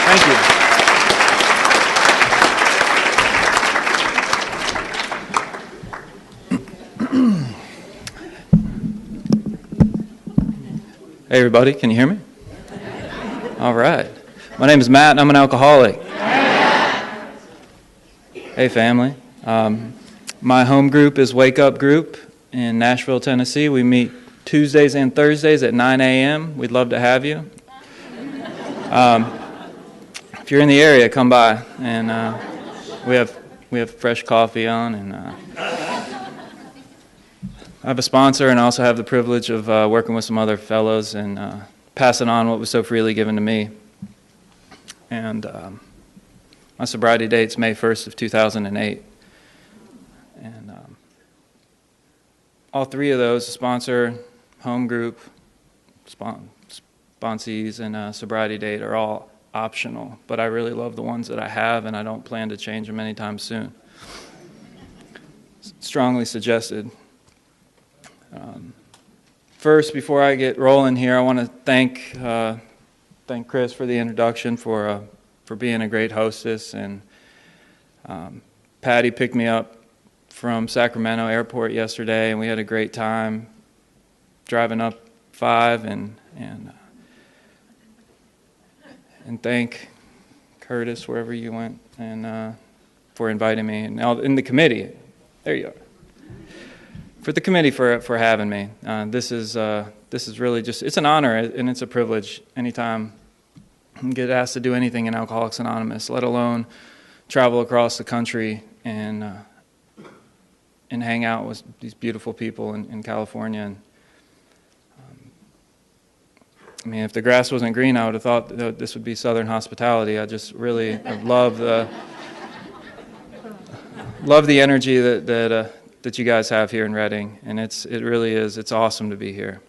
Thank you. Hey everybody, can you hear me? All right. My name is Matt and I'm an alcoholic. Hey family. My home group is Wake Up Group in Nashville, Tennessee. We meet Tuesdays and Thursdays at 9 a.m. We'd love to have you. If you're in the area, come by, and we have fresh coffee on, and I have a sponsor, and I also have the privilege of working with some other fellows and passing on what was so freely given to me. And my sobriety date's May 1st of 2008. And all three of those, sponsor, home group, sponsees, and sobriety date are all optional. But I really love the ones that I have, and I don't plan to change them anytime soon. Strongly suggested. First, before I get rolling here, I want to thank Chris for the introduction, for being a great hostess, and Patty picked me up from Sacramento Airport yesterday, and we had a great time driving up 5, and thank Curtis wherever you went, and for inviting me, and in the committee. There you are. For the committee for having me. This is really just, it's an honor and it's a privilege anytime I get asked to do anything in Alcoholics Anonymous, let alone travel across the country and hang out with these beautiful people in California. And I mean, if the grass wasn't green, I would have thought that this would be Southern hospitality. I just really love the energy that you guys have here in Redding, and it really is. It's awesome to be here.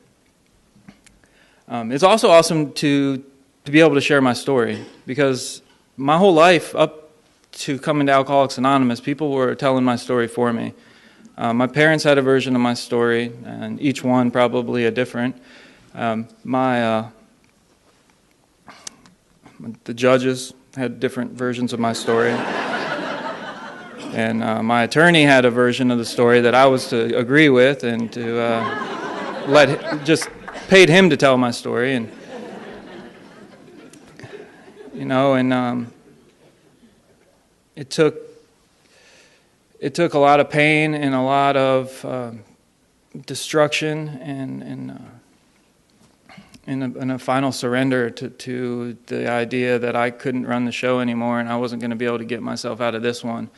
It's also awesome to be able to share my story, because my whole life up to coming to Alcoholics Anonymous, people were telling my story for me. My parents had a version of my story, and each one probably a different. The judges had different versions of my story. And my attorney had a version of the story that I was to agree with, and to just paid him to tell my story, and it took a lot of pain and a lot of destruction and a final surrender to the idea that I couldn't run the show anymore, and I wasn't going to be able to get myself out of this one.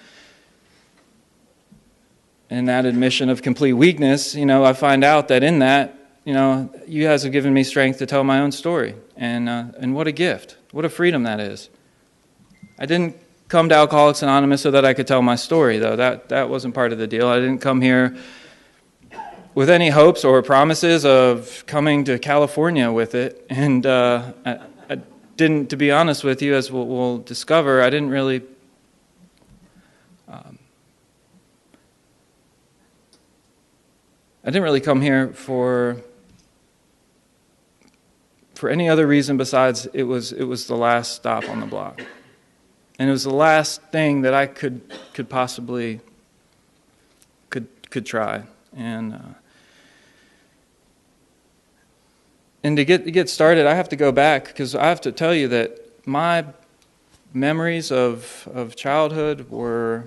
And that admission of complete weakness, I find out that in that, you guys have given me strength to tell my own story. And what a gift. What a freedom that is. I didn't come to Alcoholics Anonymous so that I could tell my story, though. That wasn't part of the deal. I didn't come here with any hopes or promises of coming to California with it. And I didn't, to be honest with you, as we'll discover, I didn't really... I didn't really come here for any other reason besides it was the last stop on the block, and it was the last thing that I could possibly try, and to get started, I have to go back, because I have to tell you that my memories of childhood were.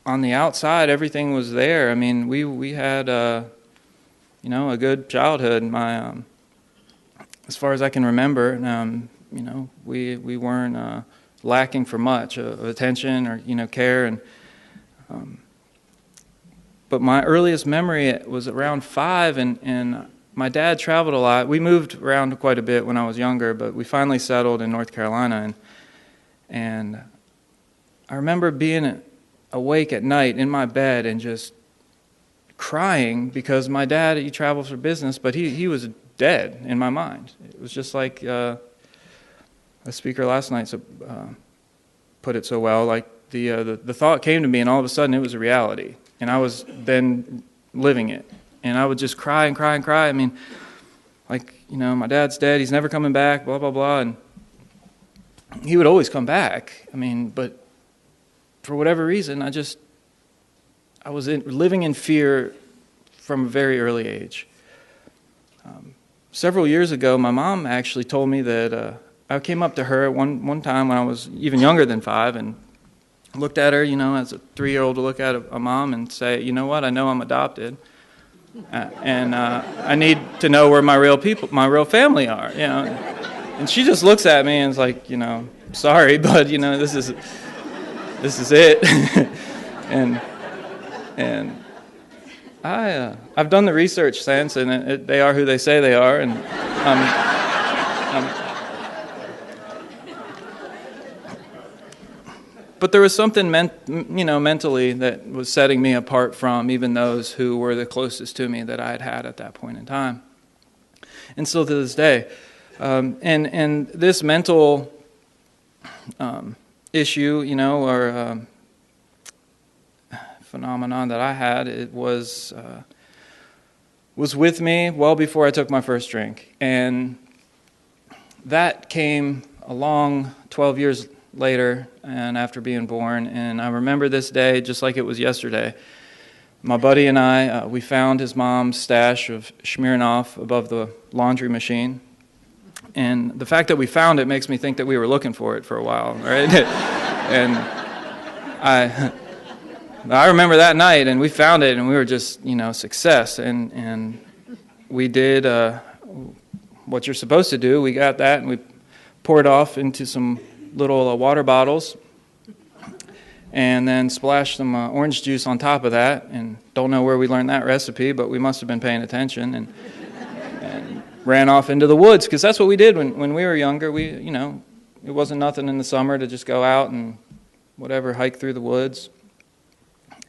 On the outside, everything was there. I mean, we had a good childhood. As far as I can remember, we weren't lacking for much of attention or care. And but my earliest memory was around 5, and my dad traveled a lot. We moved around quite a bit when I was younger, but we finally settled in North Carolina, and I remember being awake at night in my bed and just crying, because my dad, he traveled for business, but he was dead in my mind. It was just like a speaker last night put it so well, like the thought came to me, and all of a sudden it was a reality, and I was then living it, and I would just cry and cry and cry. I mean, like, my dad's dead, he's never coming back, blah, blah, blah, and he would always come back. I mean, but for whatever reason, I was living in fear from a very early age. Several years ago, my mom actually told me that I came up to her one time when I was even younger than 5 and looked at her, as a 3-year-old would look at a mom and say, you know what, I know I'm adopted, and I need to know where my real family are, And she just looks at me and is like, sorry, but this is it, and I've done the research since, and they are who they say they are, and but there was something mentally that was setting me apart from even those who were the closest to me that I had at that point in time, and still to this day, and this mental issue, or phenomenon that I had, it was with me well before I took my first drink, and that came along 12 years later and after being born. And I remember this day just like it was yesterday. My buddy and I, we found his mom's stash of Smirnoff above the laundry machine, and the fact that we found it makes me think that we were looking for it for a while, right? And I remember that night, and we found it, and we were just, success. And we did what you're supposed to do. We got that, and we poured off into some little water bottles, and then splashed some orange juice on top of that. And don't know where we learned that recipe, but we must have been paying attention, and ran off into the woods, because that's what we did when we were younger. We, it wasn't nothing in the summer to just go out and whatever, hike through the woods.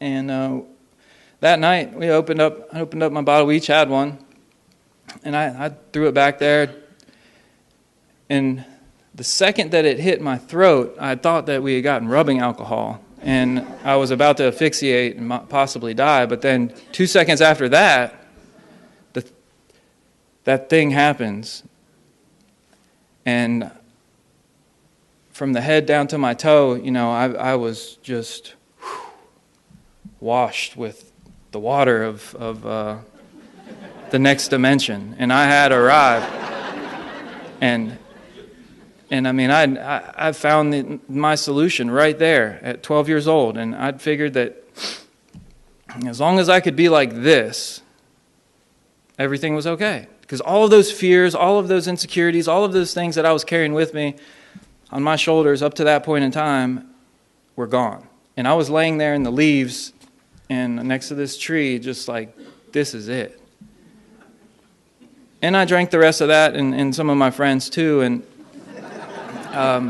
And that night, I opened up my bottle. We each had one, and I threw it back there. And the second that it hit my throat, I thought that we had gotten rubbing alcohol, and I was about to asphyxiate and possibly die. But then 2 seconds after that, that thing happens, and from the head down to my toe, I was just washed with the water of the next dimension, and I had arrived. And I mean, I found my solution right there at 12 years old, and I'd figured that as long as I could be like this, everything was okay. Because all of those fears, all of those insecurities, all of those things that I was carrying with me on my shoulders up to that point in time were gone. And I was laying there in the leaves and next to this tree, just like, this is it. And I drank the rest of that, and some of my friends too, and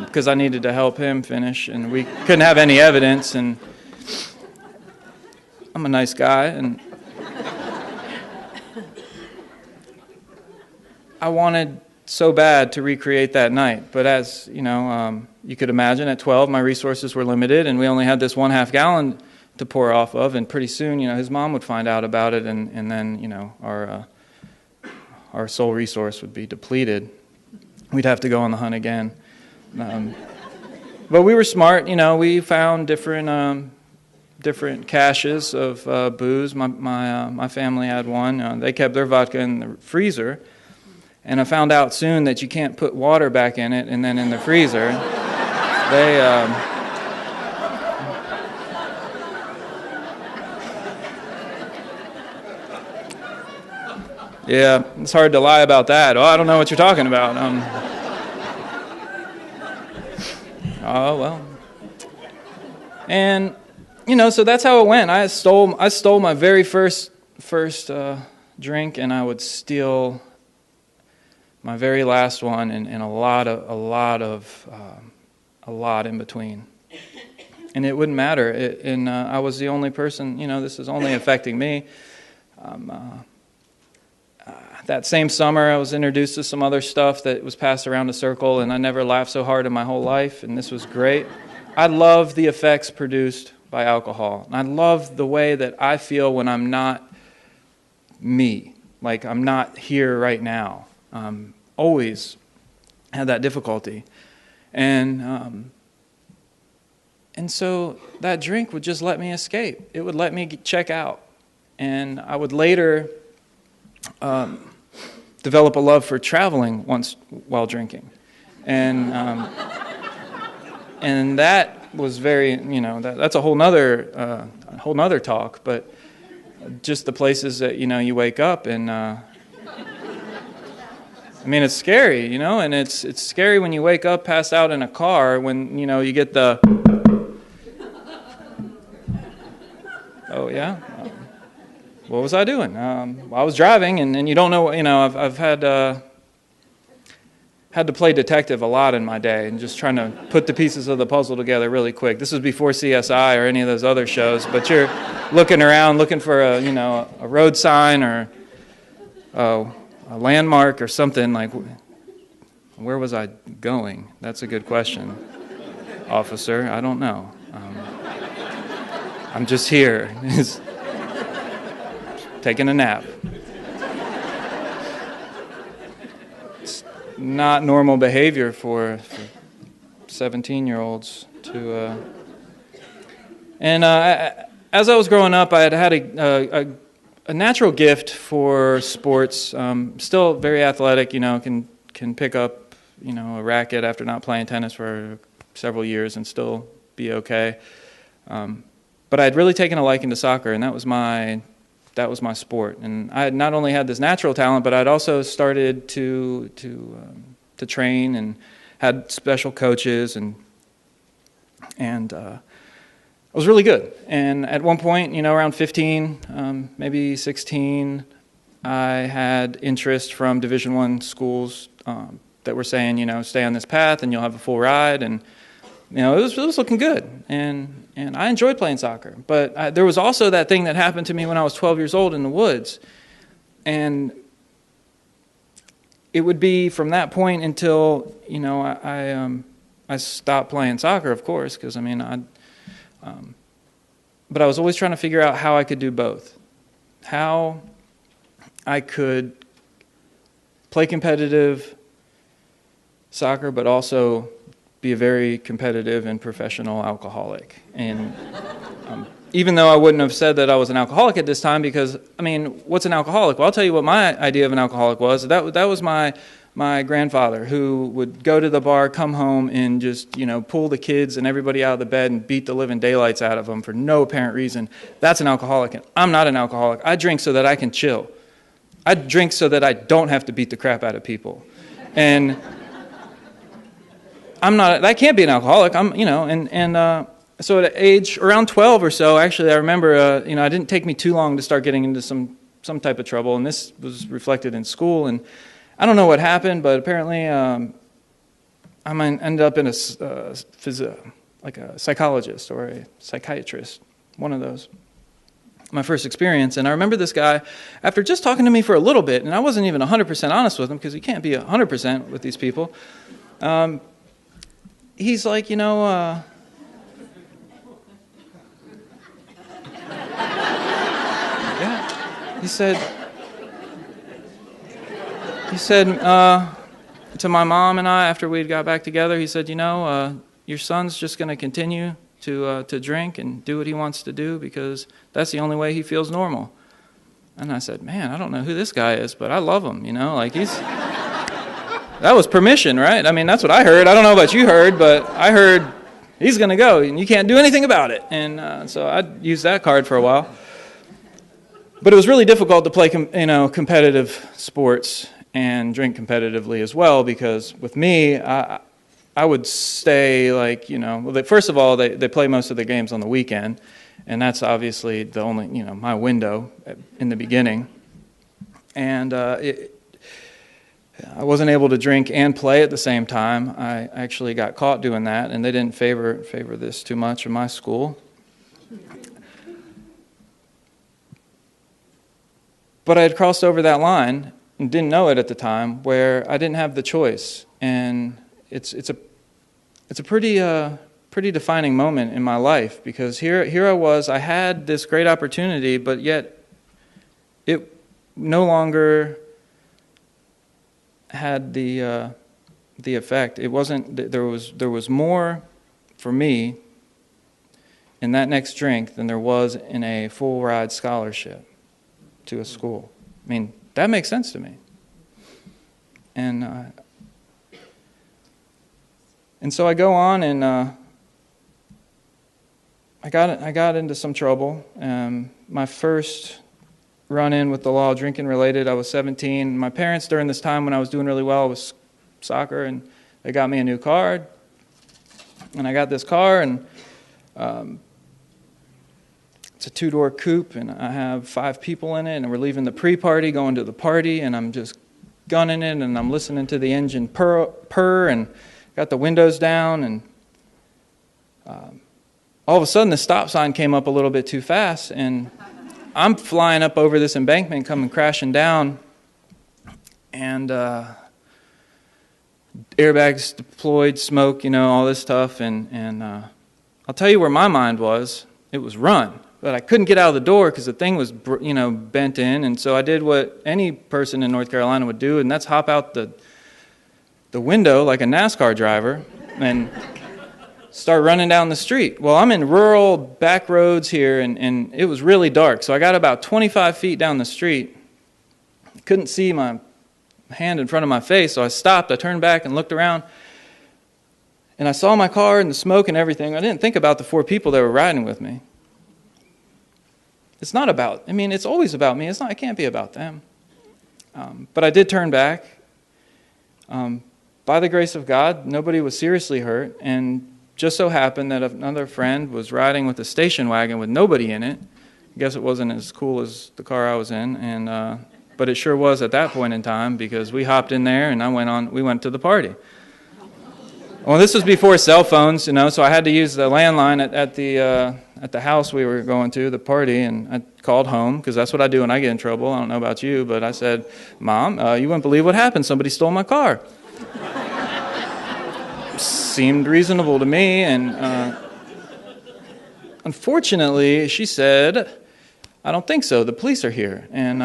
because I needed to help him finish, and we couldn't have any evidence, and I'm a nice guy, and I wanted so bad to recreate that night. But as you could imagine, at 12, my resources were limited, and we only had this 1/2 gallon to pour off of, and pretty soon, his mom would find out about it, and then, our sole resource would be depleted. We'd have to go on the hunt again. But we were smart, we found different caches of booze. My family had one. They kept their vodka in the freezer, and I found out soon that you can't put water back in it and then in the freezer. Yeah, it's hard to lie about that. Oh, I don't know what you're talking about. Oh, well. And, so that's how it went. I stole my very first drink, and I would steal my very last one, and a lot in between. And it wouldn't matter. I was the only person, this is only affecting me. That same summer, I was introduced to some other stuff that was passed around a circle, and I never laughed so hard in my whole life, and this was great. I love the effects produced by alcohol. And I love the way that I feel when I'm not me, like I'm not here right now. Always had that difficulty. And so that drink would just let me escape. It would let me check out. And I would later develop a love for traveling once while drinking. And that was very, that's a whole nother talk, but just the places that, you wake up and, it's scary, and it's scary when you wake up passed out in a car when, you get the, oh yeah, what was I doing? I was driving and you don't know, I've had to play detective a lot in my day and just trying to put the pieces of the puzzle together really quick. This was before CSI or any of those other shows, but you're looking around looking for a road sign or a landmark or something like, where was I going? That's a good question, officer. I don't know. I'm just here, taking a nap. It's not normal behavior for 17-year-olds to. As I was growing up, I had a natural gift for sports. Still very athletic, can pick up, a racket after not playing tennis for several years and still be okay. But I had really taken a liking to soccer, and that was my sport. And I had not only had this natural talent, but I'd also started to train and had special coaches, and I was really good. And at one point, around 15, maybe 16, I had interest from Division I schools that were saying, stay on this path and you'll have a full ride. And it was looking good. And I enjoyed playing soccer. But there was also that thing that happened to me when I was 12 years old in the woods. And it would be from that point until, I stopped playing soccer, of course, because, but I was always trying to figure out how I could do both. How I could play competitive soccer, but also be a very competitive and professional alcoholic. And even though I wouldn't have said that I was an alcoholic at this time, because, what's an alcoholic? Well, I'll tell you what my idea of an alcoholic was. That was my grandfather, who would go to the bar, come home, and just, pull the kids and everybody out of the bed and beat the living daylights out of them for no apparent reason. That's an alcoholic. And I'm not an alcoholic. I drink so that I can chill. I drink so that I don't have to beat the crap out of people. And I can't be an alcoholic. So at age around 12 or so, actually, I remember, it didn't take me too long to start getting into some type of trouble, and this was reflected in school. And I don't know what happened, but apparently, I ended up in a psychologist or a psychiatrist, one of those. My first experience, and I remember this guy, after just talking to me for a little bit, and I wasn't even 100% honest with him because you can't be 100% with these people. He's like, yeah. He said to my mom and I, after we got back together, he said, your son's just going to continue to drink and do what he wants to do because that's the only way he feels normal. And I said, man, I don't know who this guy is, but I love him, that was permission, right? That's what I heard. I don't know about you heard, but I heard he's going to go and you can't do anything about it. And so I used that card for a while. But it was really difficult to play, competitive sports and drink competitively as well, because with me, I would stay first of all, they play most of their games on the weekend, and that's obviously the only, my window in the beginning. And I wasn't able to drink and play at the same time. I actually got caught doing that, and they didn't favor this too much in my school. But I had crossed over that line and didn't know it at the time, where I didn't have the choice. And it's a pretty defining moment in my life, because here I was, I had this great opportunity, but yet it no longer had the the effect. It wasn't, there was more for me in that next drink than there was in a full ride scholarship to a school. I mean, that makes sense to me. And so I go on, and I got into some trouble. My first run-in with the law, drinking related, I was 17. My parents, during this time when I was doing really well, was soccer, and they got me a new car. And I got this car, and it's a 2-door coupe, and I have 5 people in it, and we're leaving the pre-party, going to the party, and I'm just gunning it, and I'm listening to the engine purr, and got the windows down, and all of a sudden the stop sign came up a little bit too fast, and I'm flying up over this embankment, coming crashing down, and airbags deployed, smoke, all this stuff, and I'll tell you where my mind was. It was run. But I couldn't get out of the door because the thing was, bent in. And so I did what any person in North Carolina would do, and that's hop out the window like a NASCAR driver and start running down the street. Well, I'm in rural back roads here, and it was really dark. So I got about 25 feet down the street. Couldn't see my hand in front of my face, so I stopped. I turned back and looked around, and I saw my car and the smoke and everything. I didn't think about the 4 people that were riding with me. It's not about, it's always about me. It can't be about them. But I did turn back. By the grace of God, nobody was seriously hurt. And just so happened that another friend was riding with a station wagon with nobody in it. I guess it wasn't as cool as the car I was in. But it sure was at that point in time, because we hopped in there and we went to the party. Well, this was before cell phones, so I had to use the landline at the house we were going to, the party, and I called home, because that's what I do when I get in trouble. I don't know about you, but I said, Mom, you wouldn't believe what happened. Somebody stole my car. Seemed reasonable to me, and unfortunately, she said, I don't think so. The police are here, and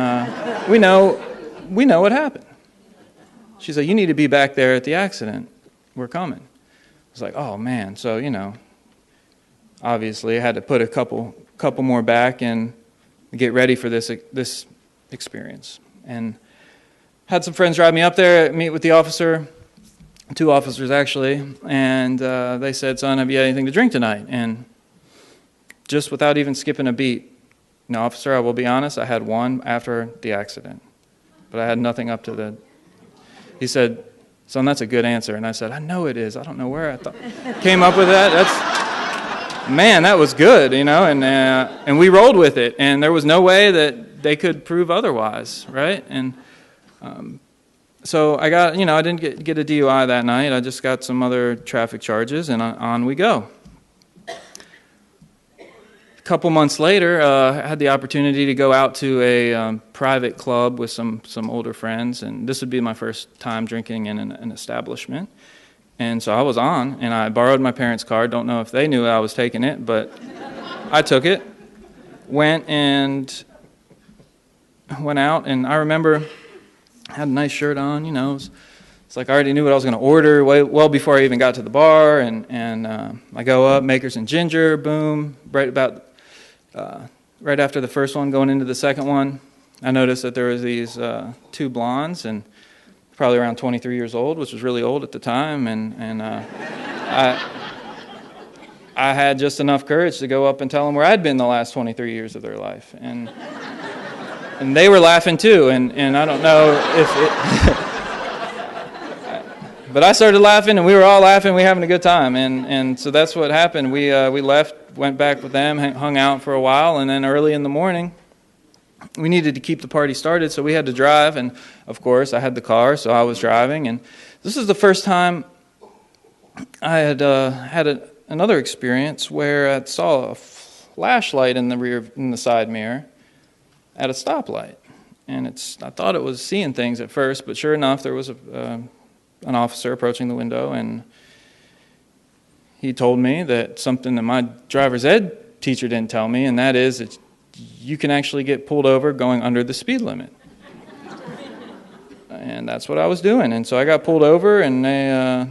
we know what happened. She said, you need to be back there at the accident. We're coming. I was like, oh, man. So, obviously I had to put a couple more back and get ready for this experience. And had some friends drive me up there, meet with the officer, 2 officers actually, and they said, son, have you had anything to drink tonight? And just without even skipping a beat, no, officer, I will be honest, I had one after the accident, but I had nothing up to the... He said, son, that's a good answer. And I said, I know it is. I don't know where I came up with that. Man, that was good, and we rolled with it. And there was no way that they could prove otherwise, right? And so I got, I didn't get a DUI that night. I just got some other traffic charges, and on we go. A couple months later, I had the opportunity to go out to a private club with some older friends, and this would be my first time drinking in an establishment. And so I was on, and I borrowed my parents' car. Don't know if they knew I was taking it, but I took it. Went out, and I remember I had a nice shirt on, It's like I already knew what I was going to order well before I even got to the bar, and I go up, Makers and Ginger, boom, right after the first one, going into the second one, I noticed that there was these 2 blondes, and probably around 23 years old, which was really old at the time, and I had just enough courage to go up and tell them where I'd been the last 23 years of their life, and they were laughing too, and I don't know if it... But I started laughing, and we were all laughing. We were having a good time, and so that's what happened. We left, went back with them, hung out for a while, and then early in the morning, we needed to keep the party started, so we had to drive. And of course, I had the car, so I was driving. And this is the first time I had another experience where I saw a flashlight in the side mirror at a stoplight, and I thought it was seeing things at first, but sure enough, there was an officer approaching the window, and he told me that something that my driver's ed teacher didn't tell me, and that is that you can actually get pulled over going under the speed limit. And that's what I was doing. And so I got pulled over, and they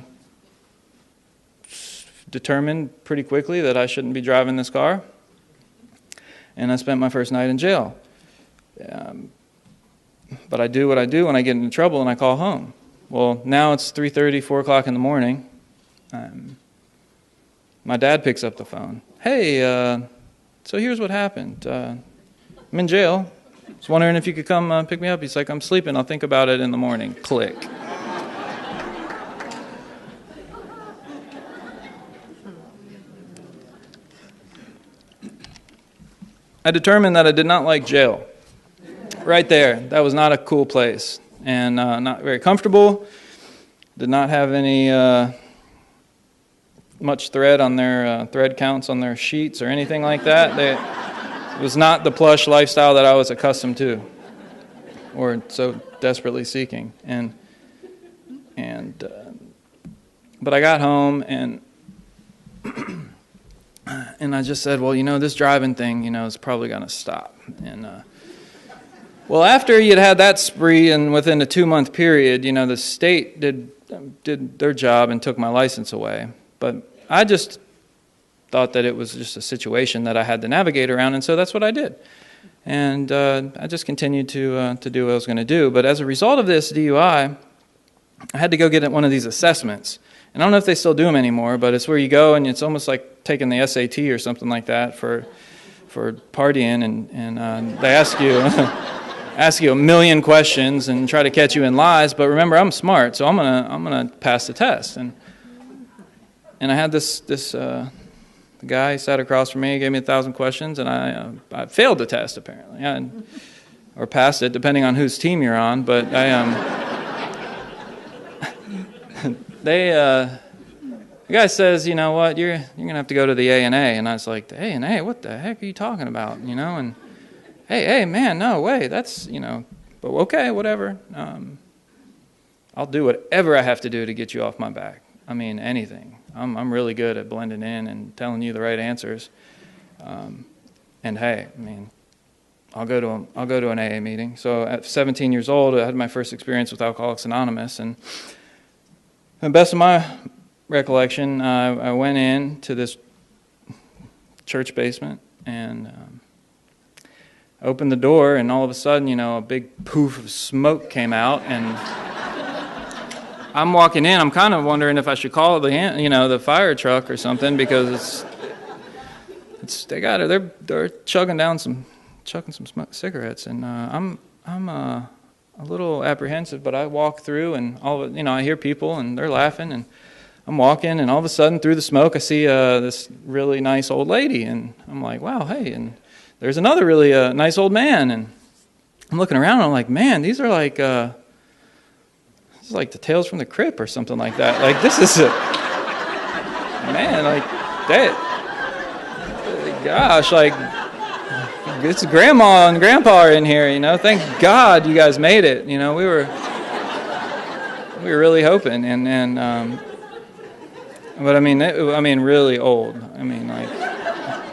determined pretty quickly that I shouldn't be driving this car. And I spent my first night in jail. But I do what I do when I get into trouble, and I call home. Well, now it's 3:30, 4 o'clock in the morning. My dad picks up the phone. Hey, so here's what happened. I'm in jail. I was wondering if you could come pick me up. He's like, I'm sleeping. I'll think about it in the morning. Click. I determined that I did not like jail. Right there. That was not a cool place. And not very comfortable. Did not have any much thread on their thread counts on their sheets or anything like that. It was not the plush lifestyle that I was accustomed to or so desperately seeking. But I got home and I just said, well, this driving thing, is probably going to stop. And well, after you'd had that spree, and within a 2-month period, the state did their job and took my license away. But I just thought that it was just a situation that I had to navigate around, and so that's what I did. And I just continued to do what I was going to do. But as a result of this DUI, I had to go get one of these assessments. And I don't know if they still do them anymore, but it's where you go and it's almost like taking the SAT or something like that for partying, and they ask you a million questions and try to catch you in lies. But remember, I'm smart, so I'm gonna pass the test. And I had this the guy sat across from me, gave me 1,000 questions, and I failed the test apparently, or passed it depending on whose team you're on. But the guy says, you know what, you're gonna have to go to the A&A. And I was like, the A&A? What the heck are you talking about? And hey, man, no way. That's but okay, whatever. I'll do whatever I have to do to get you off my back. I mean, anything. I'm really good at blending in and telling you the right answers. And hey, I mean, I'll go to an AA meeting. So at 17 years old, I had my first experience with Alcoholics Anonymous, and to the best of my recollection, I went in to this church basement and opened the door, and all of a sudden, a big poof of smoke came out, and I'm walking in. I'm kind of wondering if I should call the fire truck or something, because they're chugging some cigarettes, and I'm a little apprehensive, but I walk through, and I hear people, and they're laughing, and I'm walking, and all of a sudden, through the smoke, I see this really nice old lady, and I'm like, wow, hey, and there's another really nice old man, and I'm looking around, and I'm like, man, these are like this is like the Tales from the Crypt or something like that. Like, this is man, like that. Gosh, like, it's grandma and grandpa are in here, Thank God you guys made it. We were really hoping, but I mean, really old. I mean, like,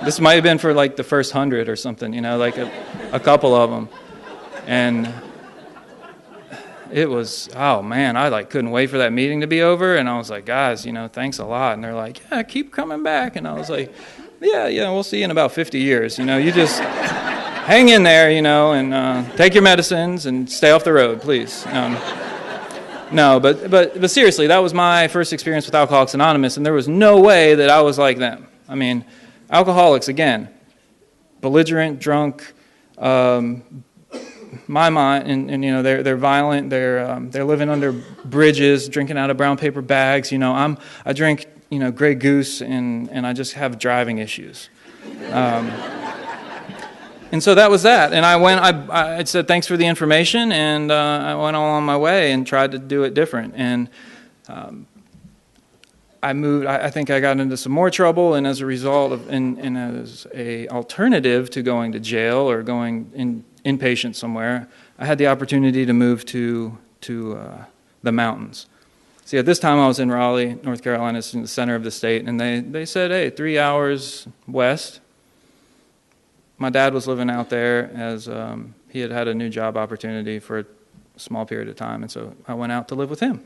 this might have been for like the first 100 or something, like a couple of them, and it was, oh man, I couldn't wait for that meeting to be over, and I was like, guys, thanks a lot, and they're like, yeah, keep coming back, and I was like, yeah, we'll see you in about 50 years, you just hang in there, and take your medicines and stay off the road, please. No, but seriously, that was my first experience with Alcoholics Anonymous, and there was no way that I was like them. I mean, alcoholics, again, belligerent, drunk, my mind, and they're violent, they're living under bridges, drinking out of brown paper bags. I drink Grey Goose, and I just have driving issues. And so that was that. And I said, thanks for the information, and I went on my way and tried to do it different. And I moved. I think I got into some more trouble, and as a result of, and as a alternative to going to jail or going inpatient somewhere, I had the opportunity to move to the mountains. See, at this time I was in Raleigh, North Carolina, it's in the center of the state, and they said, hey, 3 hours west. My dad was living out there as he had a new job opportunity for small period of time, and so I went out to live with him.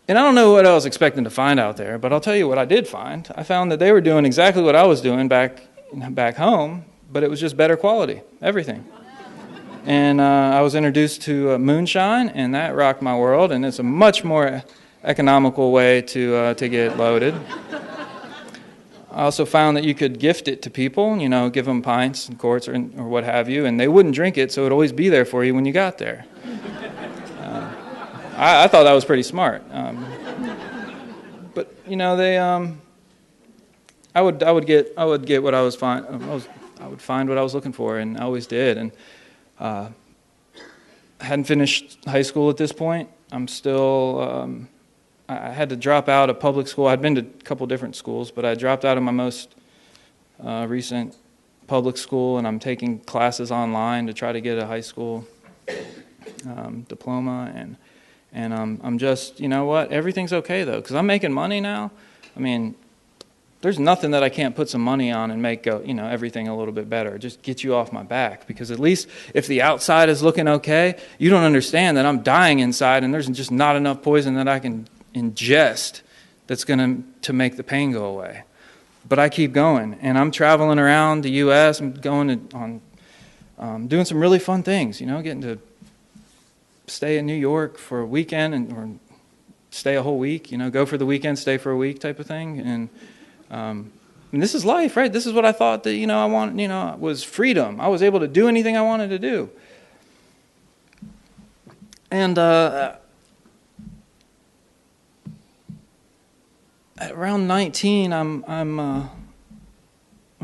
And I don't know what I was expecting to find out there, but I'll tell you what I did find. I found that they were doing exactly what I was doing back home, but it was just better quality, everything. And I was introduced to moonshine, and that rocked my world, and it's a much more economical way to get loaded. I also found that you could gift it to people, give them pints and quarts or what have you, and they wouldn't drink it, so it would always be there for you when you got there. I thought that was pretty smart. But they, I would get what I was I would find what I was looking for, and I always did. And I hadn't finished high school at this point. I'm still. I had to drop out of public school. I'd been to a couple different schools, but I dropped out of my most recent public school, and I'm taking classes online to try to get a high school diploma. And I'm just, you know what? Everything's okay though, because I'm making money now. I mean, there's nothing that I can't put some money on and make everything a little bit better. Just get you off my back, because at least if the outside is looking okay, you don't understand that I'm dying inside, and there's just not enough poison that I can ingest that's going to make the pain go away. But I keep going, and I'm traveling around the U.S. I'm going on doing some really fun things. Getting to stay in New York for a weekend or stay a whole week. Go for the weekend, stay for a week type of thing. And this is life, right? This is what I thought that I want. Was freedom. I was able to do anything I wanted to do. And at around 19, I'm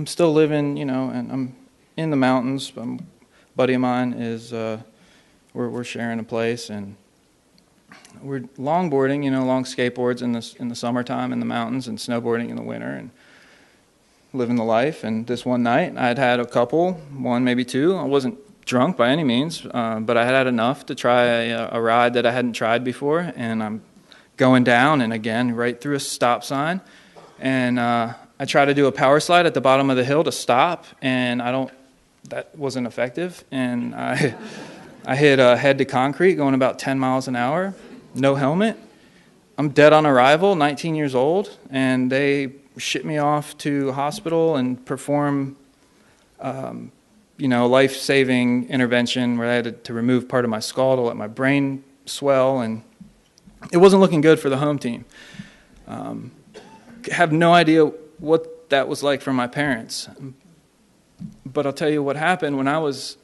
still living, and I'm in the mountains. A buddy of mine is we're sharing a place, and we're longboarding, long skateboards in the summertime in the mountains, and snowboarding in the winter, and living the life. And this one night, I'd had a couple, one maybe two. I wasn't drunk by any means, but I had enough to try a ride that I hadn't tried before, and I'm going down, and again, right through a stop sign. And I try to do a power slide at the bottom of the hill to stop, and that wasn't effective. And I hit head to concrete going about 10 miles an hour, no helmet. I'm dead on arrival, 19 years old, and they ship me off to hospital and perform, life-saving intervention where I had to remove part of my skull to let my brain swell, and it wasn't looking good for the home team. Have no idea what that was like for my parents. But I'll tell you what happened when I was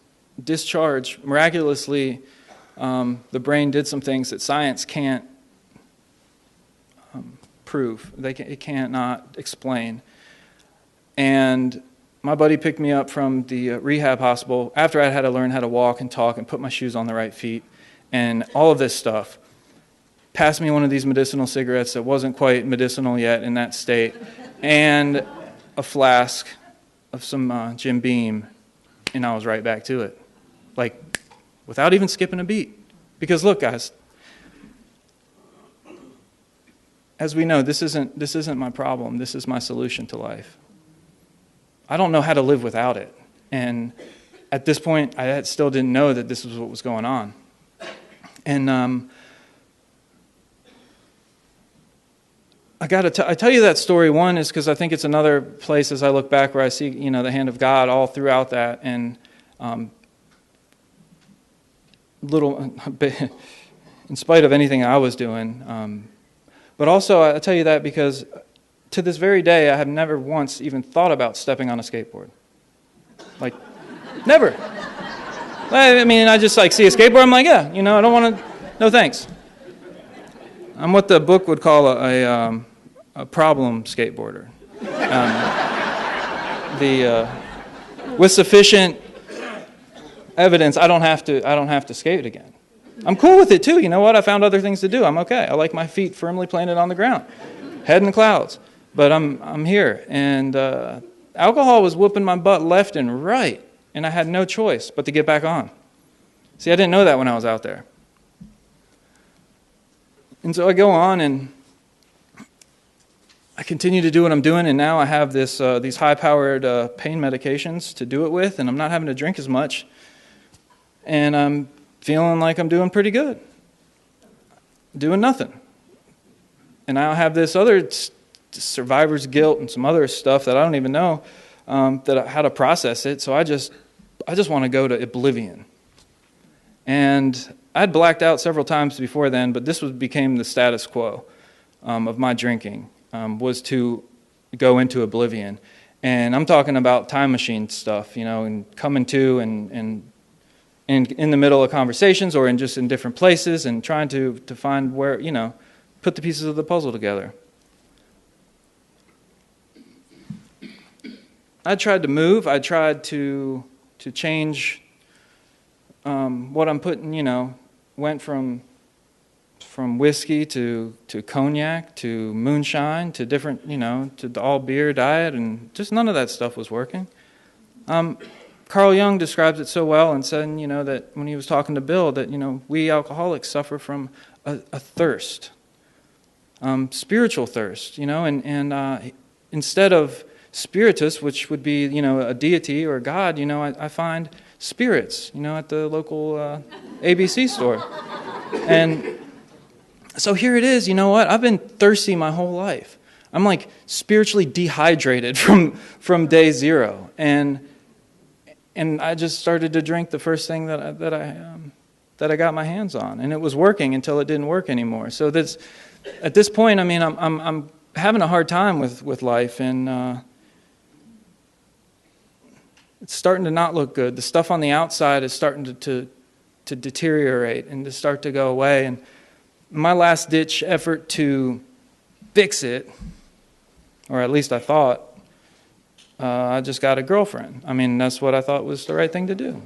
discharged. Miraculously, the brain did some things that science can't prove. It can't not explain. And my buddy picked me up from the rehab hospital after I had to learn how to walk and talk and put my shoes on the right feet and all of this stuff. Passed me one of these medicinal cigarettes that wasn't quite medicinal yet in that state, and a flask of some Jim Beam, and I was right back to it, like without even skipping a beat. Because look, guys, as we know, this isn't my problem. This is my solution to life. I don't know how to live without it, and at this point, I still didn't know that this was what was going on, and I tell you that story, one, is because I think it's another place as I look back where I see, the hand of God all throughout that, and in spite of anything I was doing. But also, I tell you that because to this very day, I have never once even thought about stepping on a skateboard. Like, never. I mean, I just see a skateboard, I'm like, yeah, I don't want to, no thanks. I'm what the book would call a problem skateboarder. With sufficient evidence, I don't have to skate again. I'm cool with it too. You know what? I found other things to do. I'm okay. I like my feet firmly planted on the ground, head in the clouds. But I'm here, and alcohol was whooping my butt left and right, and I had no choice but to get back on. See, I didn't know that when I was out there. And so I go on, and I continue to do what I'm doing, and now I have these high-powered pain medications to do it with, and I'm not having to drink as much. And I'm feeling like I'm doing pretty good, doing nothing. And I have this other survivor's guilt and some other stuff that I don't even know how to process it. So I just want to go to oblivion. And I'd blacked out several times before then, but this became the status quo of my drinking, was to go into oblivion. And I'm talking about time machine stuff, and coming to and in the middle of conversations or in different places and trying to find where, put the pieces of the puzzle together. I tried to move. I tried to change what I'm putting, went from whiskey to cognac to moonshine to different, to the all beer diet, and just none of that stuff was working. Carl Jung describes it so well and said, that when he was talking to Bill, that, we alcoholics suffer from a thirst, spiritual thirst, and instead of spiritus, which would be, a deity or a god, I find spirits, at the local ABC store. And so here it is, I've been thirsty my whole life. I'm like spiritually dehydrated from day zero. And I just started to drink the first thing that I got my hands on. And it was working until it didn't work anymore. So at this point, I'm having a hard time with life, and it's starting to not look good. The stuff on the outside is starting to deteriorate and to start to go away. And my last-ditch effort to fix it, or at least I thought, I just got a girlfriend. That's what I thought was the right thing to do.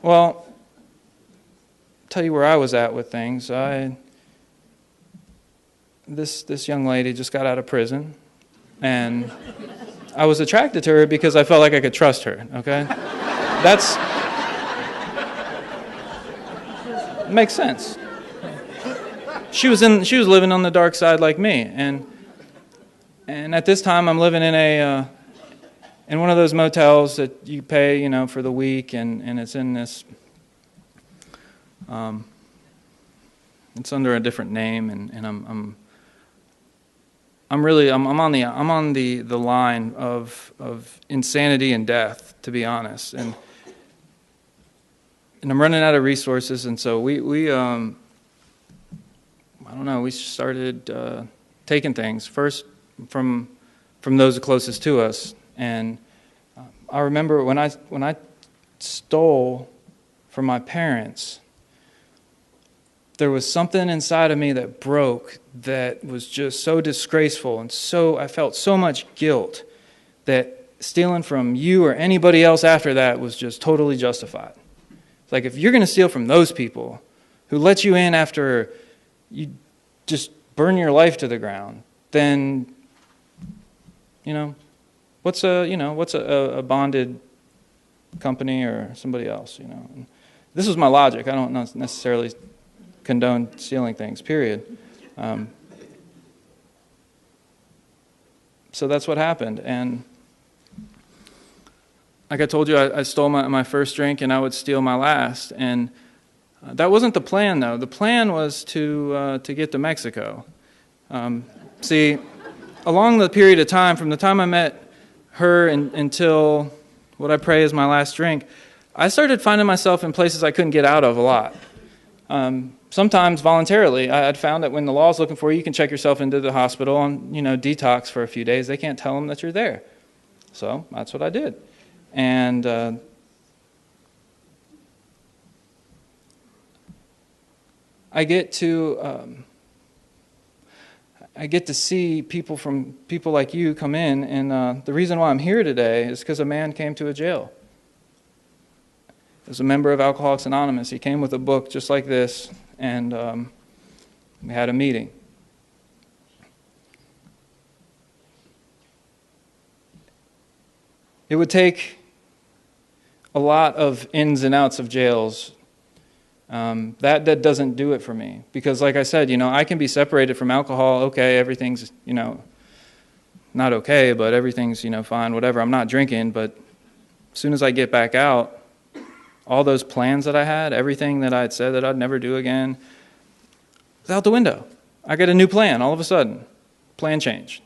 Well, I'll tell you where I was at with things. This young lady just got out of prison, and I was attracted to her because I felt like I could trust her, okay? Makes sense. She was living on the dark side like me, and at this time I'm living in one of those motels that you pay, for the week, and it's in this it's under a different name, and I'm on the line of insanity and death, to be honest, and I'm running out of resources, and so we started taking things first from those closest to us, and I remember when I stole from my parents, there was something inside of me that broke, that was just so disgraceful, and I felt so much guilt that stealing from you or anybody else after that was just totally justified. It's like, if you're going to steal from those people who let you in after you just burn your life to the ground, then, what's a bonded company or somebody else, And this was my logic. I don't necessarily condone stealing things, period. So that's what happened. And like I told you, I stole my first drink, and I would steal my last. And that wasn't the plan, though. The plan was to get to Mexico. See, along the period of time, from the time I met her until what I pray is my last drink, I started finding myself in places I couldn't get out of a lot. Sometimes voluntarily. I'd found that when the law's looking for you, you can check yourself into the hospital and, detox for a few days. They can't tell them that you're there. So that's what I did. And I get to see people like you come in, and the reason why I'm here today is because a man came to a jail. He was a member of Alcoholics Anonymous. He came with a book just like this, and we had a meeting. It would take a lot of ins and outs of jails. That doesn't do it for me. Because like I said, I can be separated from alcohol. Okay, everything's, not okay, but everything's, fine, whatever. I'm not drinking, but as soon as I get back out, all those plans that I had, everything that I had said that I'd never do again, was out the window. I get a new plan all of a sudden. Plan change.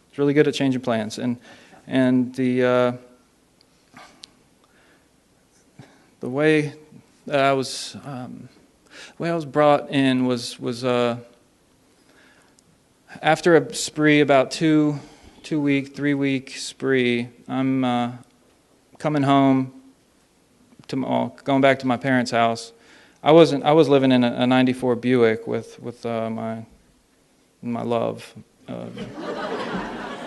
It's really good at changing plans. And the way that I was brought in was after a spree, about 3 week spree. I'm coming home going back to my parents' house. I was living in a '94 Buick with my love,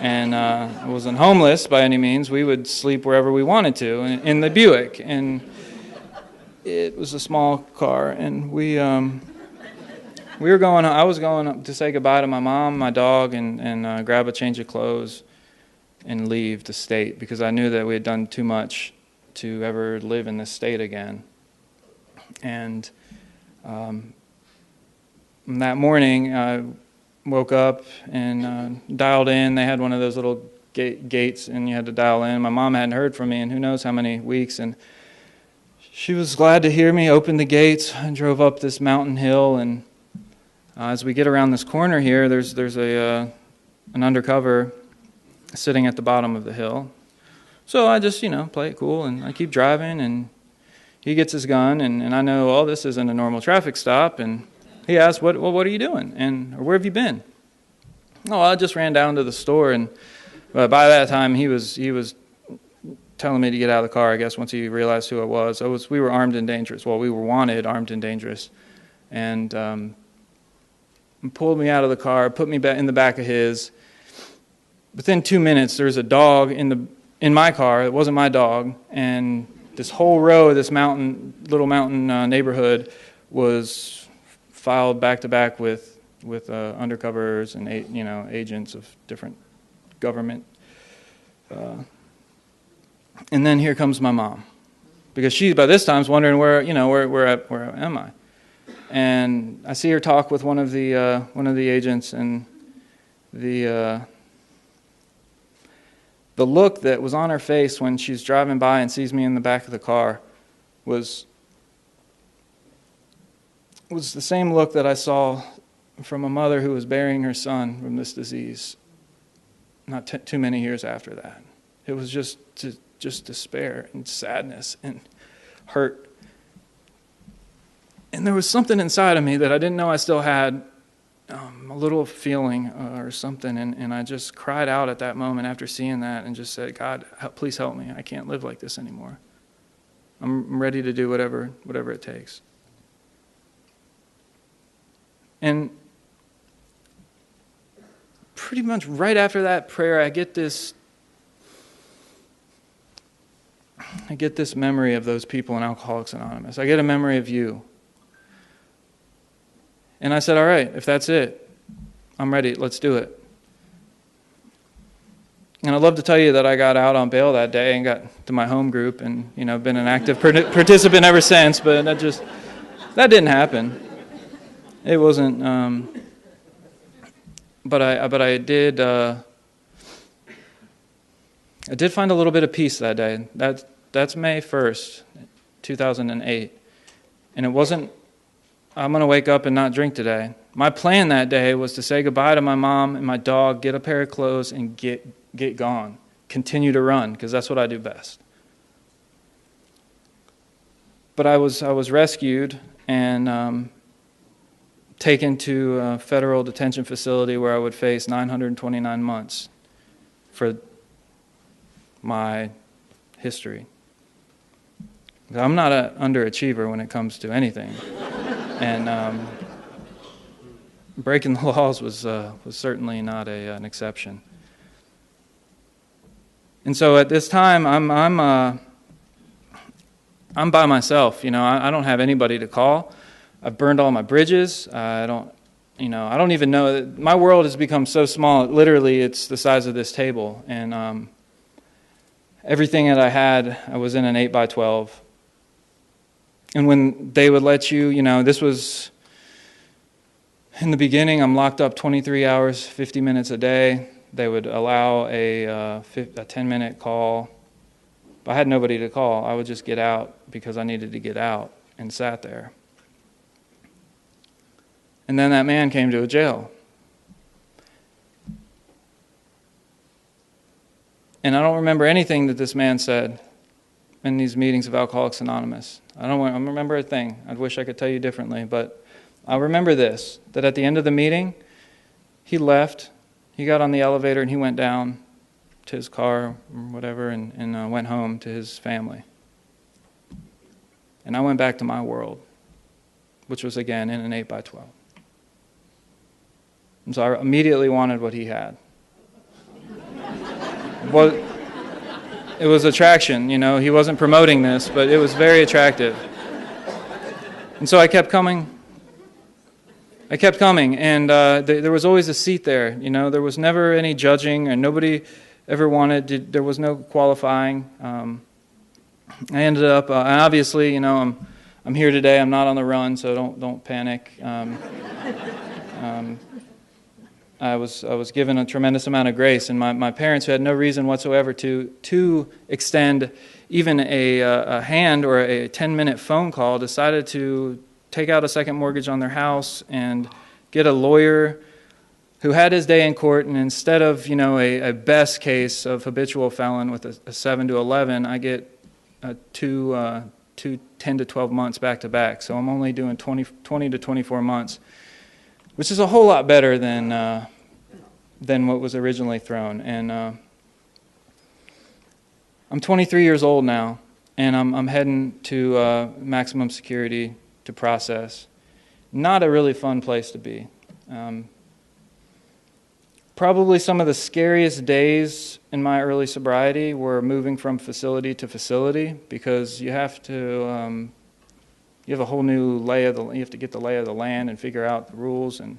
and I wasn't homeless by any means. We would sleep wherever we wanted to in the Buick, and it was a small car, and we were going. I was going up to say goodbye to my mom, my dog, and grab a change of clothes and leave the state, because I knew that we had done too much to ever live in this state again. And that morning, I woke up and dialed in. They had one of those little gates, and you had to dial in. My mom hadn't heard from me in who knows how many weeks, and she was glad to hear me. Opened the gates and drove up this mountain hill, and as we get around this corner here, there's an undercover sitting at the bottom of the hill. So I just, play it cool, and I keep driving, and he gets his gun, and I know, oh, this isn't a normal traffic stop, and he asks, what are you doing, or where have you been? Oh, I just ran down to the store, and by that time he was telling me to get out of the car, I guess, once he realized who I was. We were armed and dangerous. Well, we were wanted, armed and dangerous, and pulled me out of the car, put me in the back of his. Within 2 minutes, there was a dog in my car. It wasn't my dog, and this whole row of this little mountain neighborhood was filed back to back with undercovers and agents of different government. And then here comes my mom, because she by this time is wondering where am I? And I see her talk with one of the agents, and the look that was on her face when she's driving by and sees me in the back of the car was the same look that I saw from a mother who was burying her son from this disease not too many years after that. It was just despair and sadness and hurt. And there was something inside of me that I didn't know I still had, a little feeling or something, and I just cried out at that moment after seeing that and just said, God, please help me. I can't live like this anymore. I'm ready to do whatever it takes. And pretty much right after that prayer, I get this memory of those people in Alcoholics Anonymous. I get a memory of you. And I said, all right, if that's it, I'm ready. Let's do it. And I'd love to tell you that I got out on bail that day and got to my home group and, been an active participant ever since, but that didn't happen. It wasn't, but I did find a little bit of peace that day. That's May 1st, 2008. And it wasn't, I'm going to wake up and not drink today. My plan that day was to say goodbye to my mom and my dog, get a pair of clothes, and get gone. Continue to run, because that's what I do best. But I was rescued and taken to a federal detention facility where I would face 929 months for my history. I'm not an underachiever when it comes to anything. And breaking the laws was certainly not an exception. And so at this time, I'm by myself. I don't have anybody to call. I've burned all my bridges. I don't even know. My world has become so small. Literally, it's the size of this table. And everything that I had, I was in an 8x12. And when they would let you, this was, in the beginning, I'm locked up 23 hours, 50 minutes a day. They would allow a 10-minute call But I had nobody to call. I would just get out because I needed to get out, and sat there. And then that man came to a jail. And I don't remember anything that this man said in these meetings of Alcoholics Anonymous. I don't remember a thing. I wish I could tell you differently, but I remember this, that at the end of the meeting, he left, he got on the elevator and he went down to his car or whatever and went home to his family. And I went back to my world, which was again in an 8x12. And so I immediately wanted what he had. Well, it was attraction, he wasn't promoting this, but it was very attractive. And so I kept coming, and there was always a seat there, there was never any judging, and nobody ever there was no qualifying. I ended up, and obviously, I'm here today, I'm not on the run, so don't panic. I was given a tremendous amount of grace, and my parents, who had no reason whatsoever to extend even a hand or a 10-minute phone call, decided to take out a second mortgage on their house and get a lawyer who had his day in court, and instead of a best case of habitual felon with a 7 to 11, I get two 10 to 12 months back to back. So I'm only doing 20 to 24 months. Which is a whole lot better than what was originally thrown. And I'm 23 years old now, and I'm heading to maximum security to process. Not a really fun place to be. Probably some of the scariest days in my early sobriety were moving from facility to facility, because you have to. You have a whole new you have to get the lay of the land and figure out the rules and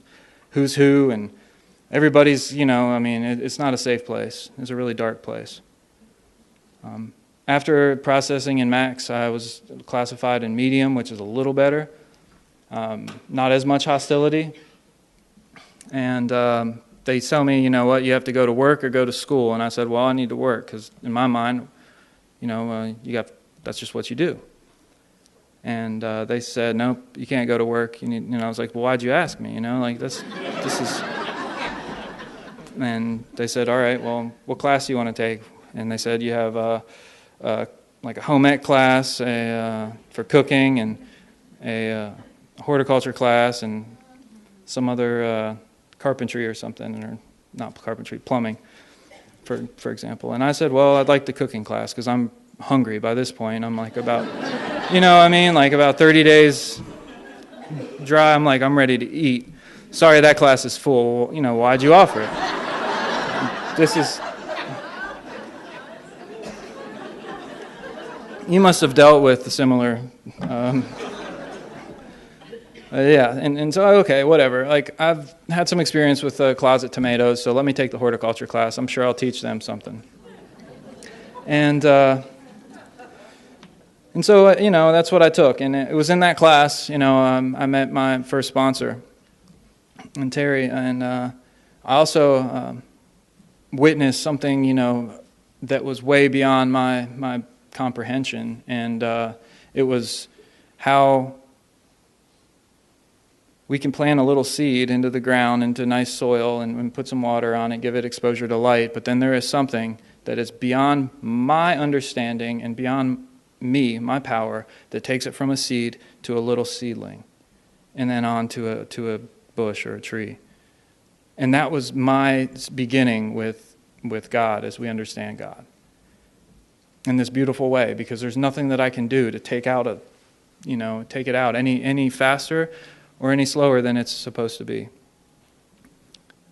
who's who, and everybody's, it's not a safe place. It's a really dark place. After processing in Max, I was classified in medium, which is a little better. Not as much hostility. And they tell me, you have to go to work or go to school. And I said, well, I need to work, because in my mind, that's just what you do. And they said, nope, you can't go to work. I was like, well, why'd you ask me? This is. And they said, all right, well, what class do you want to take? And they said, you have like a home ec class for cooking, and a horticulture class, and some other carpentry or something, or not carpentry, plumbing, for example. And I said, well, I'd like the cooking class, because I'm hungry by this point. I'm like about, like about 30 days dry. I'm ready to eat. Sorry, that class is full. Why'd you offer it? This is... You must have dealt with the similar... and so, okay, whatever. I've had some experience with closet tomatoes, so let me take the horticulture class. I'm sure I'll teach them something. And so, that's what I took. And it was in that class, I met my first sponsor, and Terry. And I also witnessed something, that was way beyond my comprehension. And it was how we can plant a little seed into the ground, into nice soil, and put some water on it, give it exposure to light. But then there is something that is beyond my understanding and beyond me, my power, that takes it from a seed to a little seedling, and then on to a bush or a tree. And that was my beginning with God, as we understand God, in this beautiful way, because there's nothing that I can do to take it out any faster or any slower than it's supposed to be.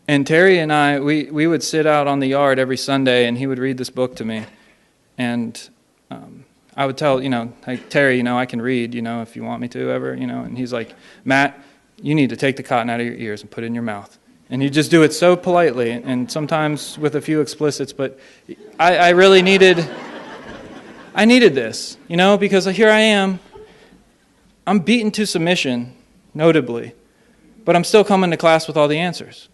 And Terry and I, we would sit out on the yard every Sunday, and he would read this book to me. And I would tell, hey, Terry, I can read, if you want me to ever, And he's like, Matt, you need to take the cotton out of your ears and put it in your mouth. And you just do it so politely, and sometimes with a few explicits. But I really needed this, because here I am. I'm beaten to submission, notably, but I'm still coming to class with all the answers.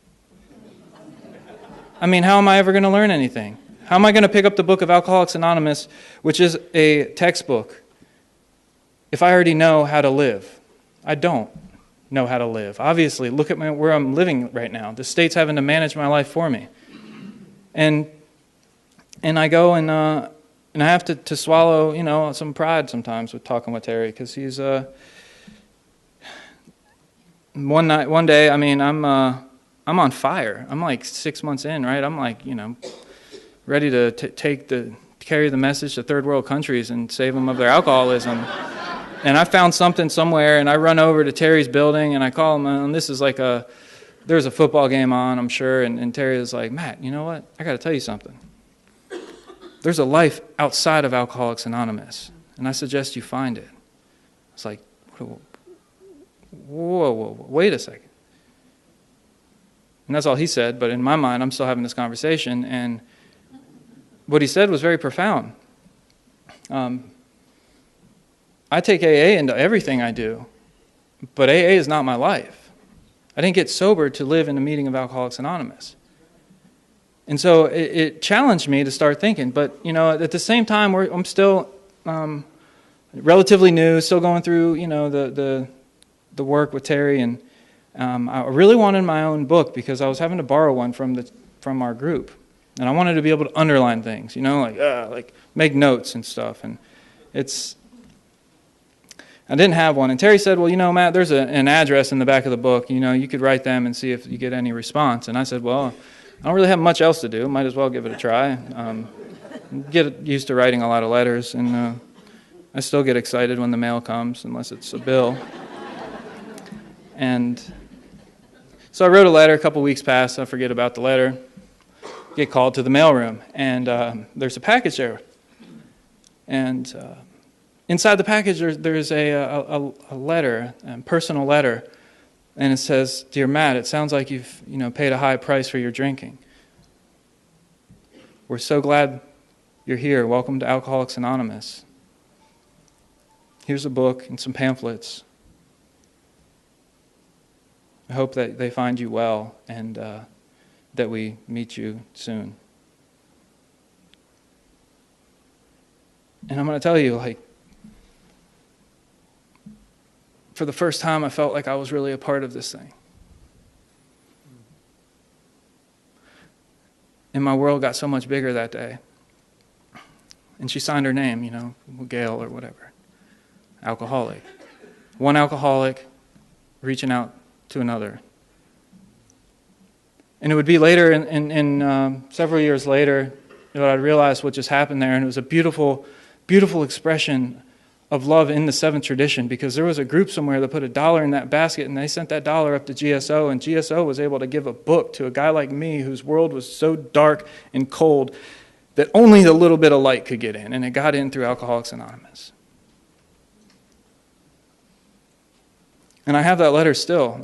How am I ever going to learn anything? How am I going to pick up the book of Alcoholics Anonymous, which is a textbook, if I already know how to live? I don't know how to live. Obviously, look at where I'm living right now. The state's having to manage my life for me. And I go and I have to swallow, some pride sometimes with talking with Terry, because he's one day, I'm on fire. I'm like 6 months in, right? I'm like, ready to carry the message to third world countries and save them of their alcoholism. And I found something somewhere, and I run over to Terry's building, and I call him, and this is like there's a football game on, I'm sure, and Terry is like, Matt, you know what? I got to tell you something. There's a life outside of Alcoholics Anonymous, and I suggest you find it. It's like, whoa, wait a second. And that's all he said, but in my mind, I'm still having this conversation, and what he said was very profound. I take AA into everything I do, but AA is not my life. I didn't get sober to live in a meeting of Alcoholics Anonymous. And so it challenged me to start thinking, but at the same time, I'm still relatively new, still going through the work with Terry, and I really wanted my own book because I was having to borrow one from our group, and I wanted to be able to underline things, like make notes and stuff, and I didn't have one. And Terry said, well, Matt, there's an address in the back of the book. You could write them and see if you get any response. And I said, well, I don't really have much else to do. Might as well give it a try. Get used to writing a lot of letters. And I still get excited when the mail comes, unless it's a bill. And so I wrote a letter. A couple weeks passed. I forget about the letter. Get called to the mailroom. And there's a package there. And inside the package, there's a letter, a personal letter, and it says, "Dear Matt, it sounds like you've paid a high price for your drinking. We're so glad you're here. Welcome to Alcoholics Anonymous. Here's a book and some pamphlets. I hope that they find you well and that we meet you soon." And I'm going to tell you, for the first time, I felt like I was really a part of this thing. And my world got so much bigger that day. And she signed her name, Gail or whatever. Alcoholic. One alcoholic reaching out to another. And it would be later, in several years later, that I realized what just happened there. And it was a beautiful, beautiful expression of love in the seventh tradition, because there was a group somewhere that put $1 in that basket, and they sent that $1 up to GSO, and GSO was able to give a book to a guy like me whose world was so dark and cold that only a little bit of light could get in, and it got in through Alcoholics Anonymous. And I have that letter still.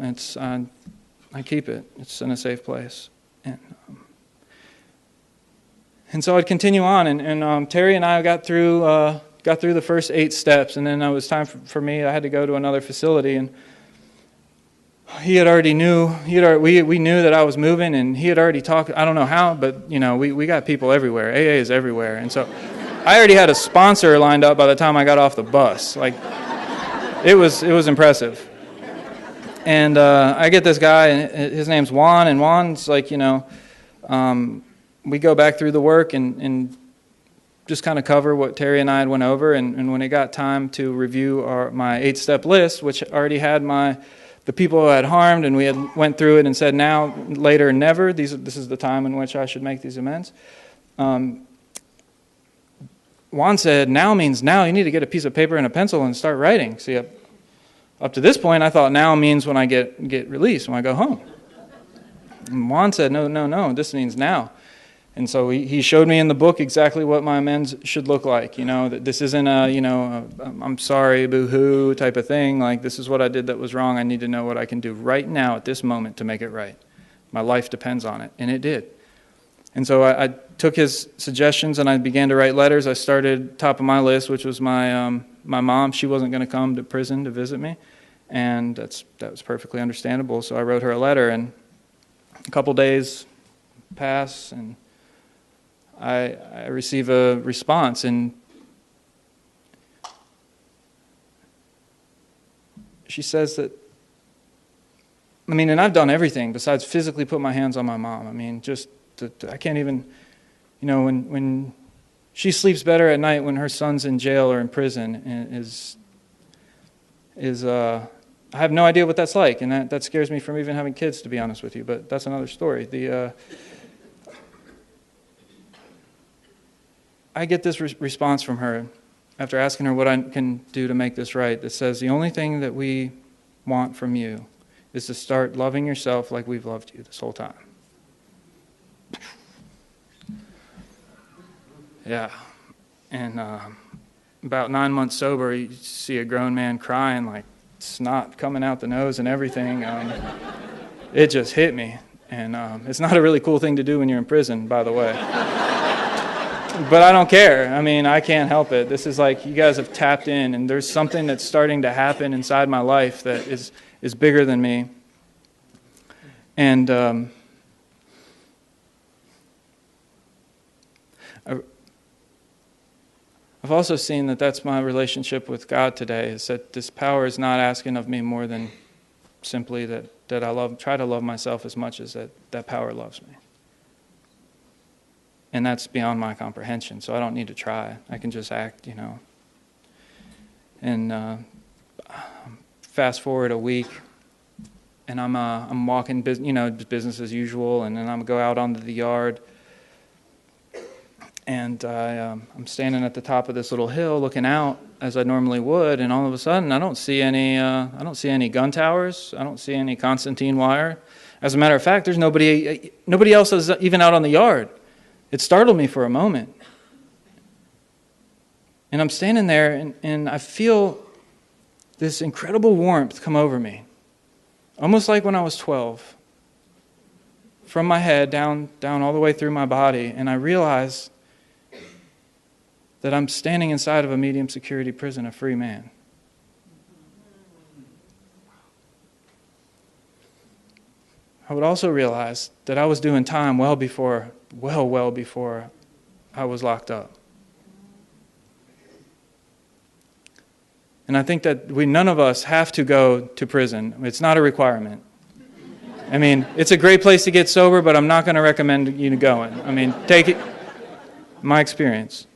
I keep it. It's in a safe place. And so I'd continue on, and Terry and I got through the first 8 steps, and then it was time for me. I had to go to another facility, and he had already knew. We knew that I was moving, and he had already talked. I don't know how, but we got people everywhere. AA is everywhere, and so I already had a sponsor lined up by the time I got off the bus. It was impressive. And I get this guy, and his name's Juan, and Juan's we go back through the work and just kind of cover what Terry and I had went over, and when it got time to review my 8-step list, which already had the people who I had harmed, and we had went through it and said now, later, never. This is the time in which I should make these amends. Juan said, now means now. You need to get a piece of paper and a pencil and start writing. See, up to this point, I thought now means when I get released, when I go home. And Juan said, no, this means now. And so he showed me in the book exactly what my amends should look like. That this isn't I'm sorry, boo-hoo type of thing. This is what I did that was wrong. I need to know what I can do right now at this moment to make it right. My life depends on it. And it did. And so I took his suggestions and I began to write letters. I started top of my list, which was my mom. She wasn't going to come to prison to visit me. And that was perfectly understandable. So I wrote her a letter, and a couple days pass, and I receive a response, and she says that, and I've done everything besides physically put my hands on my mom. I can't even, when she sleeps better at night when her son's in jail or in prison, I have no idea what that's like, and that scares me from even having kids, to be honest with you, but that's another story. I get this response from her after asking her what I can do to make this right, that says, the only thing that we want from you is to start loving yourself like we've loved you this whole time. Yeah. And about 9 months sober, you see a grown man crying, like snot coming out the nose and everything. It just hit me. And it's not a really cool thing to do when you're in prison, by the way. But I don't care. I can't help it. This is like you guys have tapped in, and there's something that's starting to happen inside my life that is bigger than me. And I've also seen that that's my relationship with God today, is that this power is not asking of me more than simply that I try to love myself as much as that power loves me. And that's beyond my comprehension, so I don't need to try. I can just act, And fast forward a week, and I'm walking, business as usual, and then I'm go out onto the yard, and I'm standing at the top of this little hill, looking out as I normally would, and all of a sudden I don't see any gun towers. I don't see any Constantine wire. As a matter of fact, there's nobody else is even out on the yard. It startled me for a moment. And I'm standing there, and I feel this incredible warmth come over me, almost like when I was 12, from my head down all the way through my body, and I realize that I'm standing inside of a medium security prison, a free man. I would also realize that I was doing time well before I was locked up. And I think that none of us have to go to prison. It's not a requirement. It's a great place to get sober, but I'm not going to recommend you going. Take it, my experience.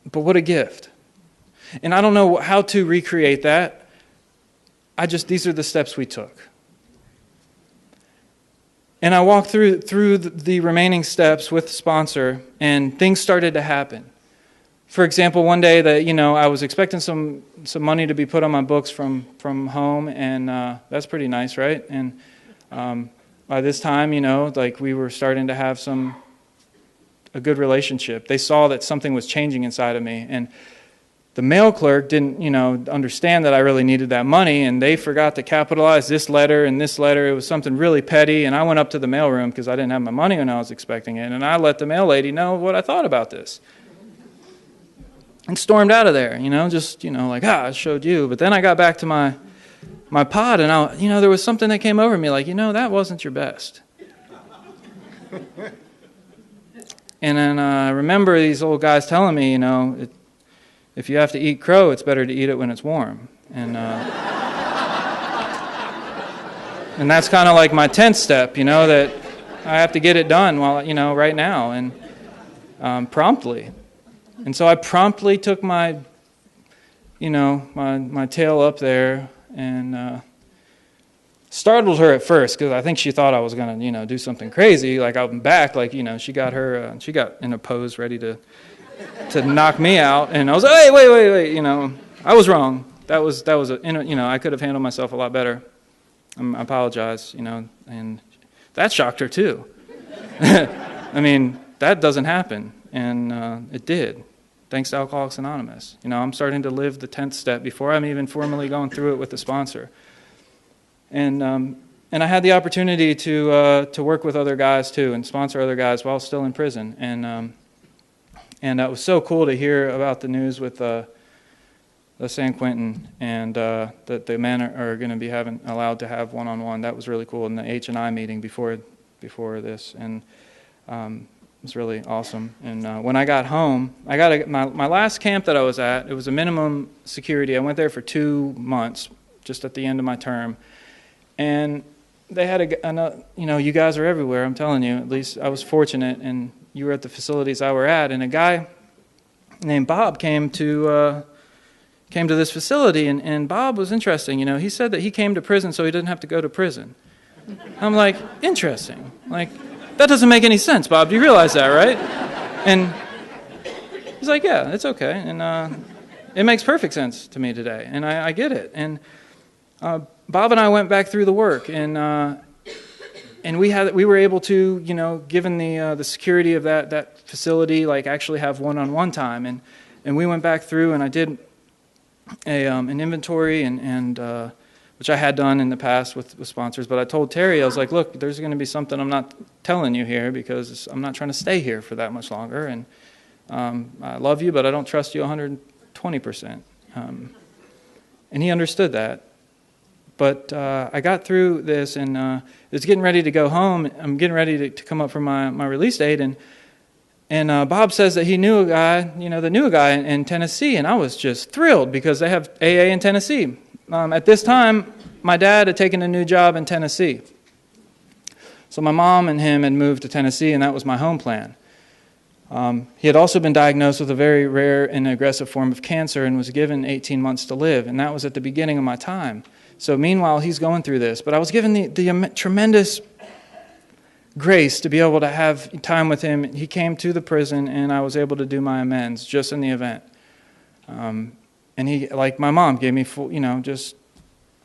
But what a gift. And I don't know how to recreate that. These are the steps we took. And I walked through the remaining steps with the sponsor, and things started to happen. For example, one day I was expecting some money to be put on my books from home, and that's pretty nice, right? And by this time, we were starting to have a good relationship. They saw that something was changing inside of me, and the mail clerk didn't, understand that I really needed that money, and they forgot to capitalize this letter and this letter. It was something really petty, and I went up to the mailroom because I didn't have my money when I was expecting it, and I let the mail lady know what I thought about this. And stormed out of there, I showed you. But then I got back to my pod, and there was something that came over me, that wasn't your best. And then I remember these old guys telling me, if you have to eat crow, it's better to eat it when it's warm. And and that's kind of like my 10th step, that I have to get it done right now, and promptly. And so I promptly took my tail up there and startled her at first, because I think she thought I was going to, do something crazy, like out and back, she got in a pose ready to knock me out, and I was like, hey, wait, I was wrong. That was I could have handled myself a lot better. I apologize, and that shocked her too. That doesn't happen, and it did, thanks to Alcoholics Anonymous. I'm starting to live the 10th step before I'm even formally going through it with the sponsor. And I had the opportunity to work with other guys too, and sponsor other guys while still in prison. And it was so cool to hear about the news with the San Quentin, and that the men are going to be allowed to have one-on-one. That was really cool in the H&I meeting before before this, and it was really awesome. And when I got home, I got my last camp that I was at. It was a minimum security. I went there for 2 months, just at the end of my term, and they had you guys are everywhere. I'm telling you. At least I was fortunate, and you were at the facilities I were at, and a guy named Bob came to this facility, and Bob was interesting. He said that he came to prison so he didn't have to go to prison. I'm like, interesting. Like, that doesn't make any sense, Bob. Do you realize that, right? And he's like, yeah, it's okay. And it makes perfect sense to me today, and I get it. And Bob and I went back through the work, and we were able to, given the security of that facility, like actually have one-on-one time, and we went back through, and I did an inventory, and which I had done in the past with sponsors. But I told Terry, I was like, look, there's going to be something I'm not telling you here because I'm not trying to stay here for that much longer, and I love you, but I don't trust you 120%. And he understood that. But I got through this, and it's getting ready to go home. I'm getting ready to come up for my release date, and Bob says that he knew a guy, that knew a guy in Tennessee, and I was just thrilled because they have AA in Tennessee. At this time, my dad had taken a new job in Tennessee. So my mom and him had moved to Tennessee, and that was my home plan. He had also been diagnosed with a very rare and aggressive form of cancer and was given 18 months to live, and that was at the beginning of my time. So meanwhile, he's going through this. But I was given the tremendous grace to be able to have time with him. He came to the prison, and I was able to do my amends just in the event. And he, like my mom, gave me full, just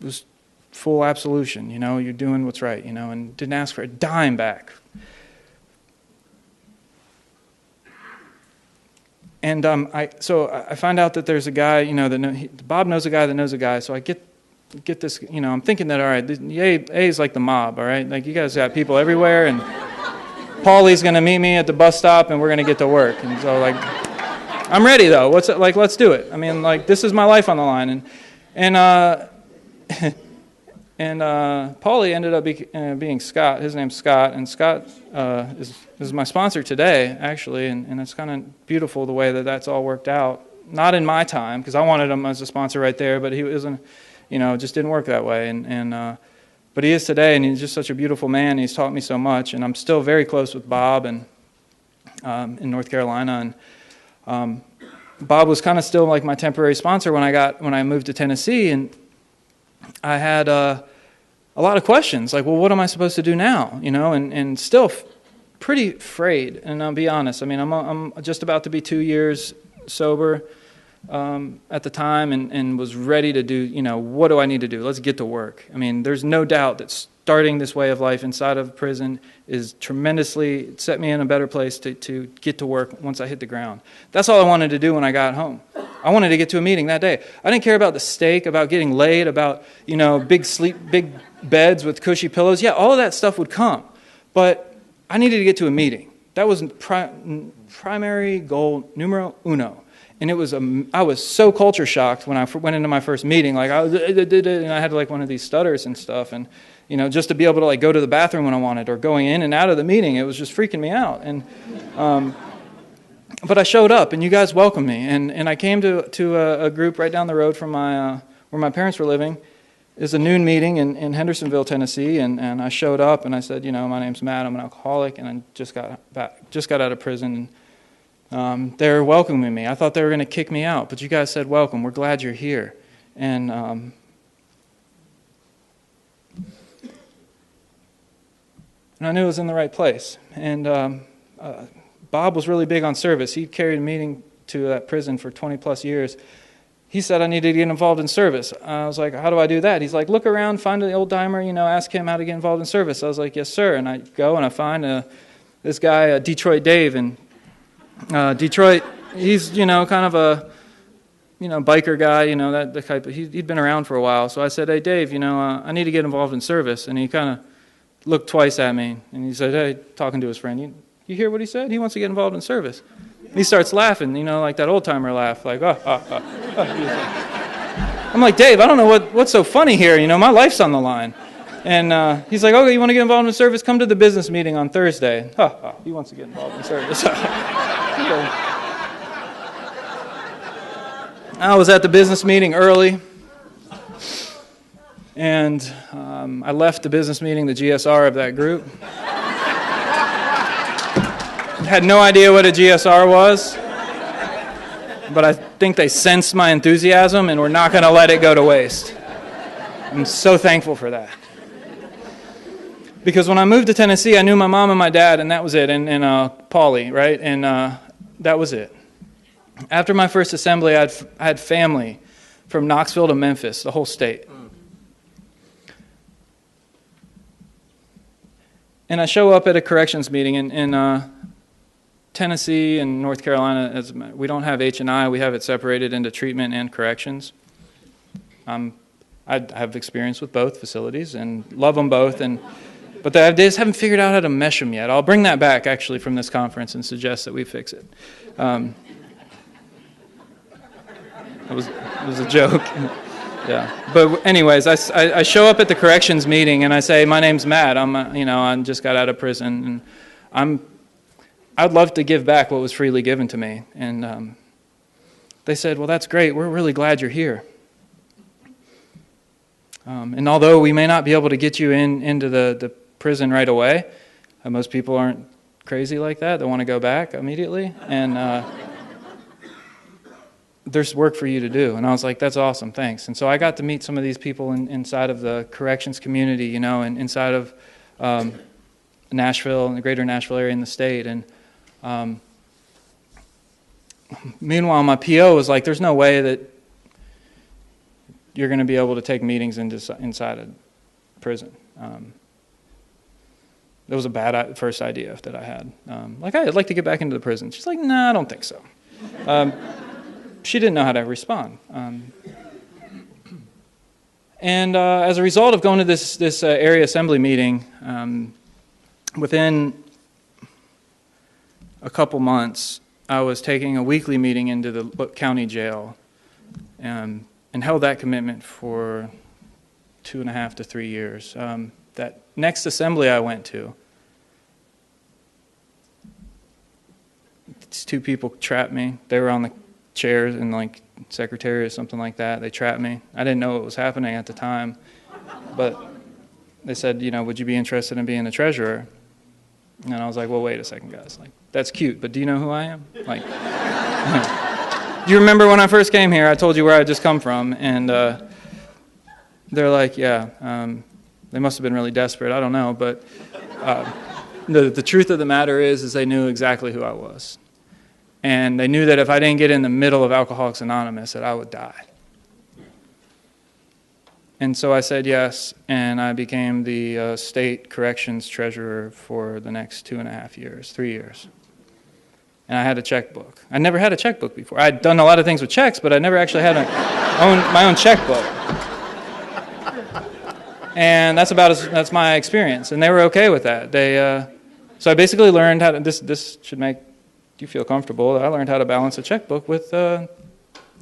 was full absolution. You're doing what's right, and didn't ask for a dime back. And I find out that there's a guy, Bob knows a guy that knows a guy. So I get this, I'm thinking that, all right, A is like the mob, all right? Like, you guys got people everywhere, and Paulie's going to meet me at the bus stop, and we're going to get to work. And so, like, I'm ready, though. Let's do it. I mean, like, this is my life on the line. And Paulie ended up being Scott. His name's Scott, and Scott is my sponsor today, actually, and it's kind of beautiful the way that that's all worked out. Not in my time, because I wanted him as a sponsor right there, but he wasn't, it just didn't work that way. But he is today, and he's just such a beautiful man. He's taught me so much, and I'm still very close with Bob and in North Carolina. And Bob was kind of still like my temporary sponsor when I moved to Tennessee, and I had a lot of questions, like, well, what am I supposed to do now? And still pretty afraid. And I'll be honest. I mean, I'm just about to be 2 years sober at the time, and was ready to do, what do I need to do? Let's get to work. I mean, there's no doubt that starting this way of life inside of prison is tremendously set me in a better place to get to work once I hit the ground. That's all I wanted to do when I got home. I wanted to get to a meeting that day. I didn't care about the steak, about getting laid, about, big beds with cushy pillows. Yeah, all of that stuff would come. But I needed to get to a meeting. That was primary goal numero uno. And I was so culture shocked when I went into my first meeting. Like, and I had like one of these stutters and stuff. And, just to be able to like go to the bathroom when I wanted, or going in and out of the meeting, it was just freaking me out. And but I showed up, and you guys welcomed me. And I came to a group right down the road from where my parents were living. It's a noon meeting in Hendersonville, Tennessee, and I showed up, and I said, my name's Matt, I'm an alcoholic, and I just got out of prison. And they were welcoming me. I thought they were going to kick me out, but you guys said, welcome, we're glad you're here. And I knew it was in the right place. And Bob was really big on service. He carried a meeting to that prison for 20 plus years. He said I needed to get involved in service. I was like, how do I do that? He's like, look around, find an old timer, ask him how to get involved in service. I was like, yes, sir. And I go and I find this guy, Detroit Dave. And Detroit, he's, kind of a, biker guy, that type of, he'd been around for a while. So I said, hey, Dave, I need to get involved in service. And he kind of looked twice at me. And he said, hey, talking to his friend, you hear what he said? He wants to get involved in service. He starts laughing, like that old-timer laugh, like, I'm like, Dave, I don't know what's so funny here. My life's on the line. And he's like, okay, you want to get involved in service? Come to the business meeting on Thursday. He wants to get involved in service. I was at the business meeting early, and I left the business meeting the GSR of that group. Had no idea what a GSR was, but I think they sensed my enthusiasm and were not going to let it go to waste. I'm so thankful for that. Because when I moved to Tennessee, I knew my mom and my dad, and that was it, and Paulie, right? And that was it. After my first assembly, I had family from Knoxville to Memphis, the whole state. And I show up at a corrections meeting in Tennessee and North Carolina. We don't have H&I. We have it separated into treatment and corrections. I have experience with both facilities and love them both, but they just haven't figured out how to mesh them yet. I'll bring that back, actually, from this conference and suggest that we fix it. It was a joke. Yeah. But anyways, I show up at the corrections meeting and I say, my name's Matt. I just got out of prison, and I'd love to give back what was freely given to me. And they said, well, that's great. We're really glad you're here. And although we may not be able to get you into the prison right away, most people aren't crazy like that. They want to go back immediately. And there's work for you to do. And I was like, that's awesome, thanks. And so I got to meet some of these people inside of the corrections community, and inside of Nashville and the greater Nashville area in the state. And meanwhile, my PO was like, there's no way that you're going to be able to take meetings inside a prison. That was a bad first idea that I had. I'd like to get back into the prison. She's like, no, I don't think so. She didn't know how to respond. And as a result of going to this area assembly meeting, within a couple months, I was taking a weekly meeting into the county jail, and held that commitment for 2.5 to 3 years. That next assembly I went to, these two people trapped me. They were on the chairs and secretary or something like that. They trapped me. I didn't know what was happening at the time, but they said, would you be interested in being a treasurer? And I was like, well, wait a second, guys. That's cute, but do you know who I am? Do you remember when I first came here, I told you where I just come from? And they're like, yeah, they must have been really desperate. I don't know, but the truth of the matter is they knew exactly who I was. And they knew that if I didn't get in the middle of Alcoholics Anonymous, that I would die. And so I said yes, and I became the state corrections treasurer for the next 2.5 years, 3 years. And I had a checkbook. I never had a checkbook before. I'd done a lot of things with checks, but I never actually had my own checkbook. And that's my experience. And they were okay with that. So I basically learned how to, this should make you feel comfortable. I learned how to balance a checkbook with the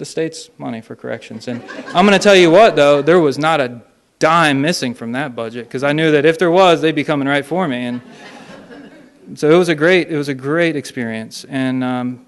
state's money for corrections. And I'm going to tell you what, though, there was not a dime missing from that budget, because I knew that if there was, they'd be coming right for me. And so it was a great experience. And